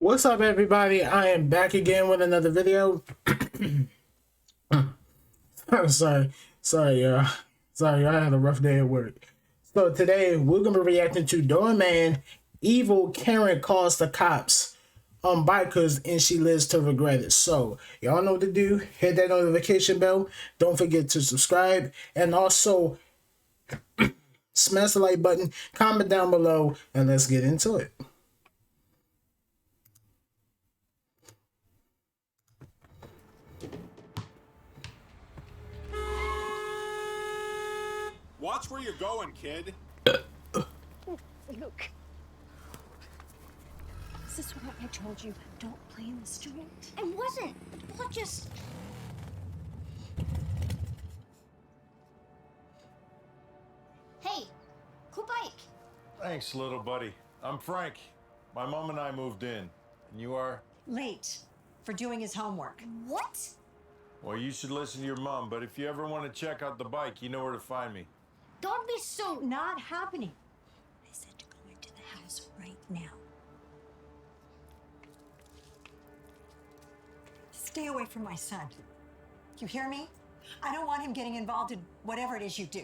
What's up, everybody? I am back again with another video. sorry, sorry, I had a rough day at work. So today we're gonna be reacting to Mann. Evil Karen calls the cops on bikers and she lives to regret it. So y'all know what to do. Hit that notification bell. Don't forget to subscribe and also smash the like button. Comment down below and let's get into it. Watch where you're going, kid. Look. Is this what I told you? Don't play in the street. It wasn't. What just... Hey, cool bike. Thanks, little buddy. I'm Frank. My mom and I moved in. And you are? Late for doing his homework. What? Well, you should listen to your mom, but if you ever want to check out the bike, you know where to find me. Don't be so... Not happening. I said to go into the house right now. Stay away from my son. You hear me? I don't want him getting involved in whatever it is you do.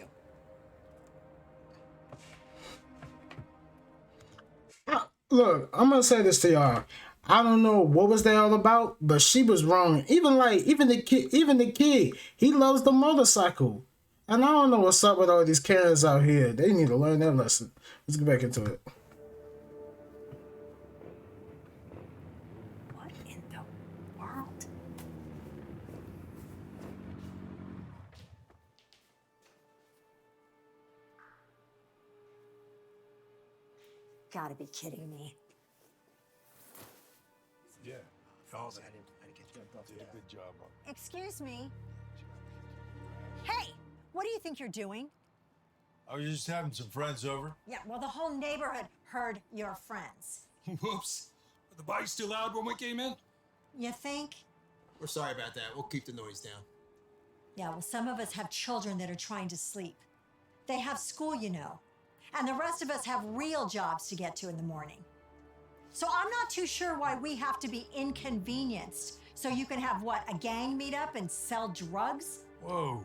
Look, I'm gonna say this to y'all. I don't know what was that all about, but she was wrong. Even the kid, he loves the motorcycle. And I don't know what's up with all these Karens out here. They need to learn their lesson. Let's get back into it. What in the world? Gotta be kidding me. Yeah. I did a good job on it. Excuse me. Hey, what do you think you're doing? I was just having some friends over. Yeah, well, the whole neighborhood heard your friends. Whoops. Were the bikes too loud when we came in? You think? We're sorry about that. We'll keep the noise down. Yeah, well, some of us have children that are trying to sleep. They have school, you know. And the rest of us have real jobs to get to in the morning. So I'm not too sure why we have to be inconvenienced. So you can have what, a gang meet up and sell drugs? Whoa.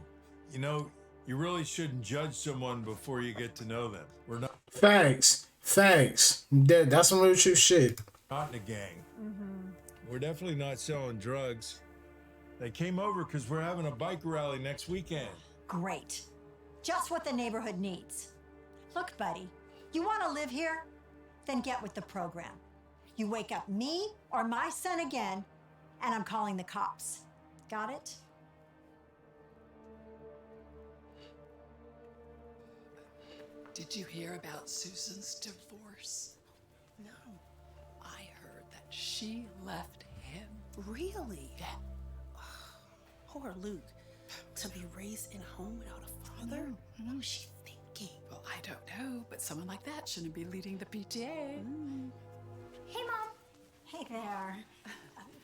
You know, you really shouldn't judge someone before you get to know them. We're not Thanks. That's some real true shit. in a gang. We're definitely not selling drugs. They came over because we're having a bike rally next weekend. Great. Just what the neighborhood needs. Look, buddy, you want to live here? Then get with the program. You wake up me or my son again, and I'm calling the cops. Got it? Did you hear about Susan's divorce? No. I heard that she left him. Really? Yeah. Poor Luke. To be raised in a home without a father? What was she thinking? Well, I don't know, but someone like that shouldn't be leading the PTA. Hey, Mom. Hey there.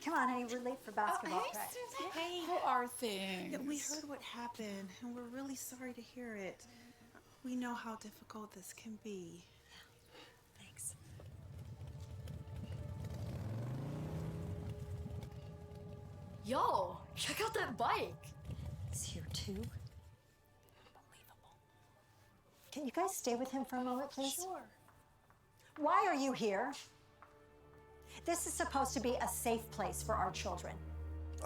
Come on, honey, we're late for basketball hey, practice. Susan. Hey. How are things? Yeah, we heard what happened, and we're really sorry to hear it. We know how difficult this can be. Thanks. Yo, check out that bike. He's here too. Unbelievable. Can you guys stay with him for a moment, please? Sure. Why are you here? This is supposed to be a safe place for our children.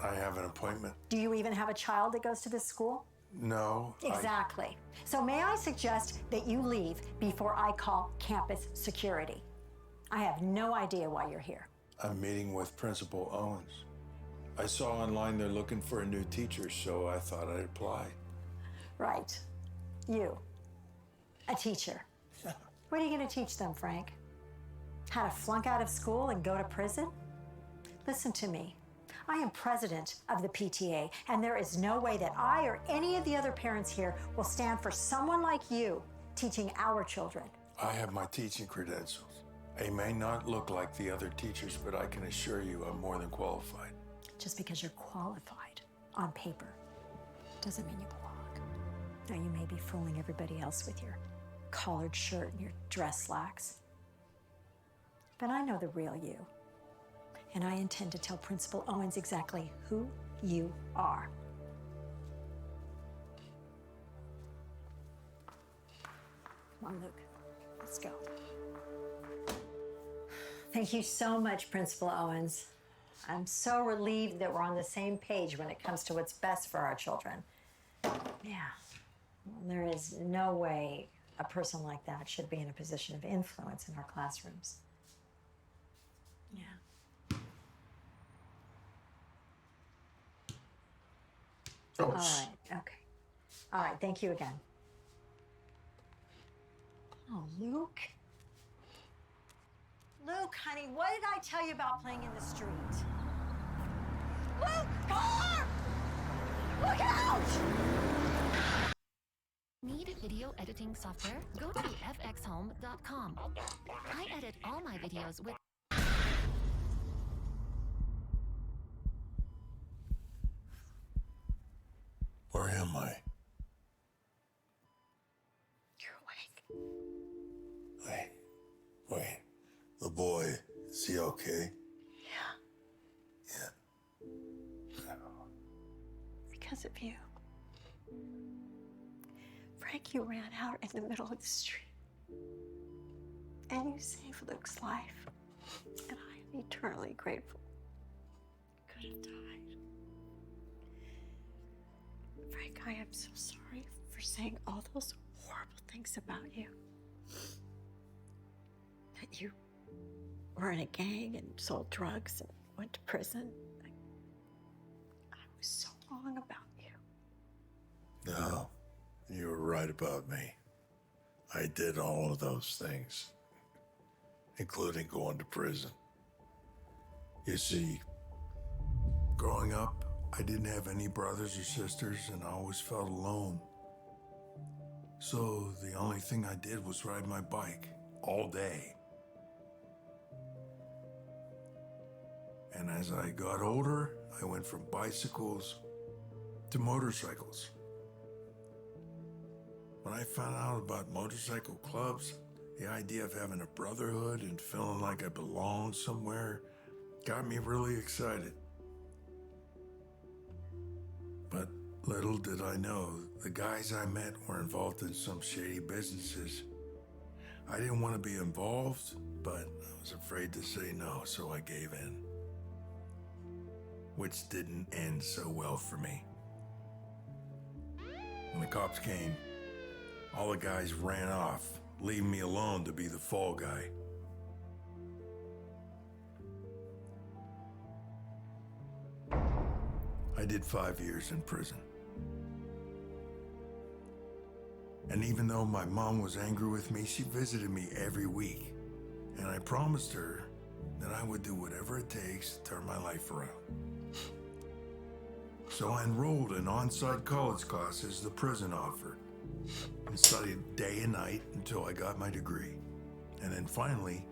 I have an appointment. Do you even have a child that goes to this school? No. Exactly. So may I suggest that you leave before I call campus security? I have no idea why you're here. I'm meeting with Principal Owens. I saw online they're looking for a new teacher, so I thought I'd apply. Right. You. A teacher. What are you going to teach them, Frank? How to flunk out of school and go to prison? Listen to me. I am president of the PTA, and there is no way that I or any of the other parents here will stand for someone like you teaching our children. I have my teaching credentials. I may not look like the other teachers, but I can assure you I'm more than qualified. Just because you're qualified on paper doesn't mean you belong. Now, you may be fooling everybody else with your collared shirt and your dress slacks, but I know the real you. And I intend to tell Principal Owens exactly who you are. Come on, Luke. Let's go. Thank you so much, Principal Owens. I'm so relieved that we're on the same page when it comes to what's best for our children. Yeah. Well, there is no way a person like that should be in a position of influence in our classrooms. Yeah. Oh, All right. Okay. All right. Thank you again. Oh, Luke. Luke, honey, what did I tell you about playing in the street? Luke! Dhar! Look out! Need video editing software? Go to fxhome.com. I edit all my videos with Where am I? You're awake. Wait. The boy, is he okay? Yeah. Yeah. Because of you. Frank, you ran out in the middle of the street. And you saved Luke's life. And I am eternally grateful. You could have died. Frank, I am so sorry for saying all those horrible things about you. That you were in a gang and sold drugs and went to prison. I was so wrong about you. No, you were right about me. I did all of those things, including going to prison. You see, growing up, I didn't have any brothers or sisters, and I always felt alone. So the only thing I did was ride my bike all day. And as I got older, I went from bicycles to motorcycles. When I found out about motorcycle clubs, the idea of having a brotherhood and feeling like I belonged somewhere got me really excited. But little did I know, the guys I met were involved in some shady businesses. I didn't want to be involved, but I was afraid to say no, so I gave in. Which didn't end so well for me. When the cops came, all the guys ran off, leaving me alone to be the fall guy. I did 5 years in prison. And even though my mom was angry with me, she visited me every week. And I promised her that I would do whatever it takes to turn my life around. So I enrolled in on-site college classes the prison offered and studied day and night until I got my degree. And then finally,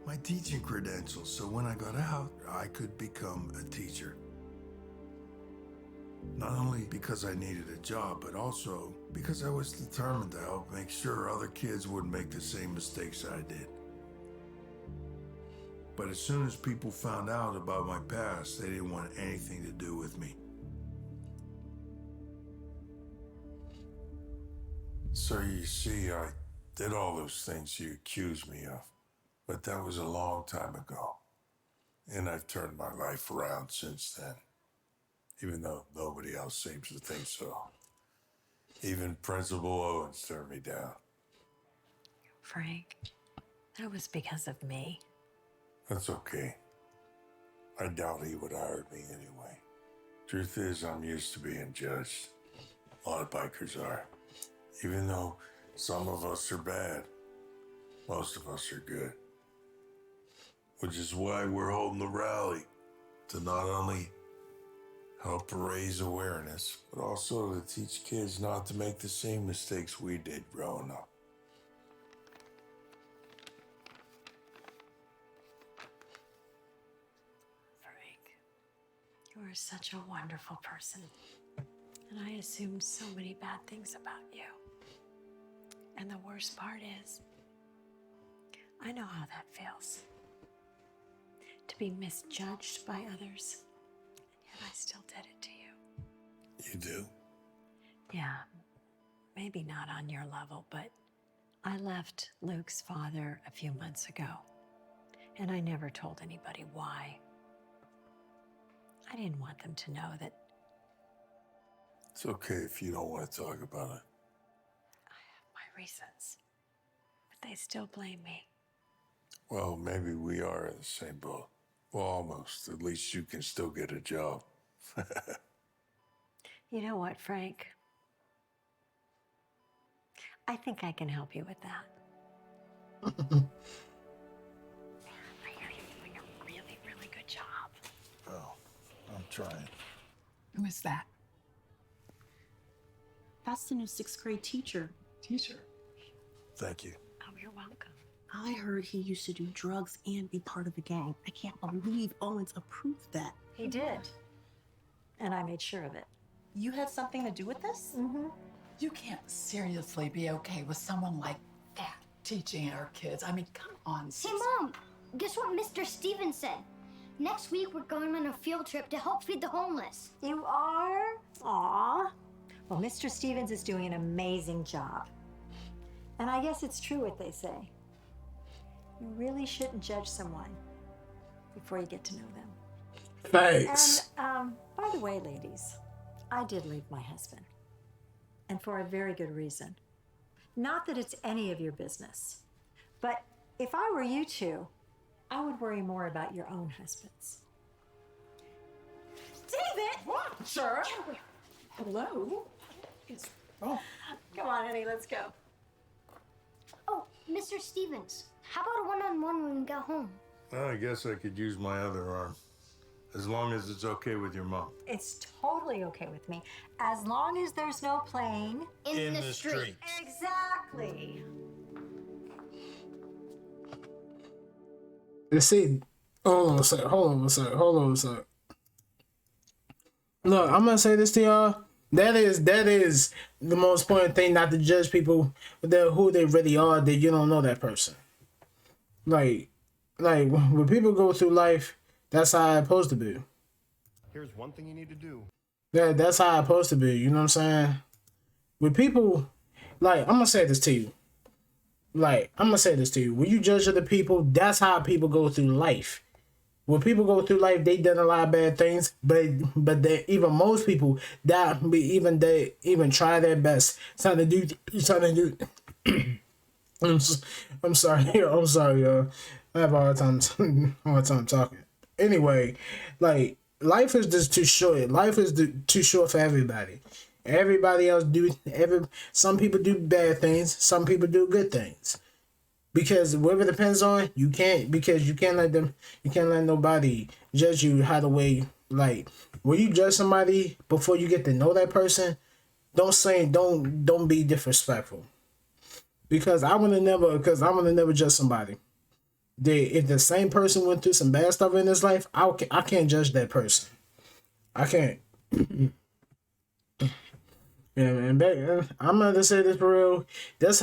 my teaching credentials, so when I got out, I could become a teacher. Not only because I needed a job, but also because I was determined to help make sure other kids wouldn't make the same mistakes I did. But as soon as people found out about my past, they didn't want anything to do with me. So you see, I did all those things you accused me of, but that was a long time ago. And I've turned my life around since then, even though nobody else seems to think so. Even Principal Owens turned me down. Frank, that was because of me. That's okay. I doubt he would have hired me anyway. Truth is, I'm used to being judged. A lot of bikers are. Even though some of us are bad, most of us are good. Which is why we're holding the rally, to not only help raise awareness, but also to teach kids not to make the same mistakes we did growing up. Frank, you are such a wonderful person. And I assumed so many bad things about you. And the worst part is, I know how that feels. To to be misjudged by others. Yet I still did it to you. You do? Yeah, maybe not on your level, but I left Luke's father a few months ago, and I never told anybody why. I didn't want them to know that It's okay if you don't want to talk about it. I have my reasons, but they still blame me. Well, maybe we are in the same boat. Well, almost. At least you can still get a job. You know what, Frank? I think I can help you with that. You're doing a really, really good job. Oh, I'm trying. Who is that? That's the new 6th grade teacher. Teacher. Thank you. Oh, you're welcome. I heard he used to do drugs and be part of a gang. I can't believe Owens approved that. He did. And I made sure of it. You had something to do with this? Mm-hmm. You can't seriously be okay with someone like that teaching our kids. I mean, come on, Hey, Susan. Mom, guess what Mr. Stevens said? Next week, we're going on a field trip to help feed the homeless. You are? Aw. Well, Mr. Stevens is doing an amazing job. And I guess it's true what they say. You really shouldn't judge someone before you get to know them. Thanks. And, by the way, ladies, I did leave my husband. And for a very good reason. Not that it's any of your business. But if I were you two, I would worry more about your own husbands. David! What, sir? Hello? Oh, Come on, honey, let's go. Oh, Mr. Stevens, how about a one-on-one when we get home? Well, I guess I could use my other arm. As long as it's okay with your mom. It's totally okay with me, as long as there's no playing. In the street. Exactly. You see, hold on a sec. Look, I'm gonna say this to y'all. That is the most important thing, not to judge people who they really are, that you don't know that person. Like when people go through life, that's how it's supposed to be. Here's one thing you need to do. That's how it's supposed to be, you know what I'm saying? With people, like, I'm gonna say this to you. When you judge other people, that's how people go through life. When people go through life, they done a lot of bad things, but even most people that even try their best trying to do. I'm sorry, y'all. I have a hard time talking. Anyway, like, life is just too short. Life is too short for everybody. Everybody else some people do bad things, some people do good things. Because whatever it depends on, you can't let nobody judge you how the way, like, when you judge somebody before you get to know that person, don't be disrespectful. Because I would have never judge somebody. If the same person went through some bad stuff in his life, I can't judge that person. I can't. Yeah, man. I'm gonna say this for real. This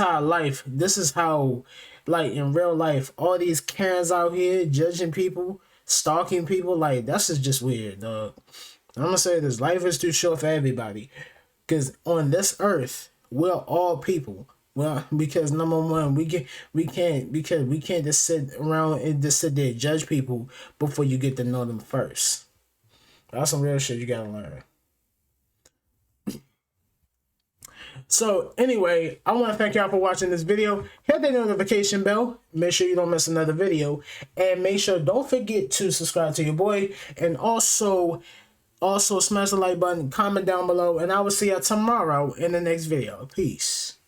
is how, like, in real life, all these Karens out here judging people, stalking people, like, that's just weird, dog. I'm gonna say this: life is too short for everybody. Because on this earth, we're all people. Well, because number one, we can't just sit around and just sit there and judge people before you get to know them first. That's some real shit you gotta learn. So anyway, I want to thank y'all for watching this video. Hit the notification bell. Make sure you don't miss another video, and don't forget to subscribe to your boy, and also smash the like button, comment down below, and I will see y'all tomorrow in the next video. Peace.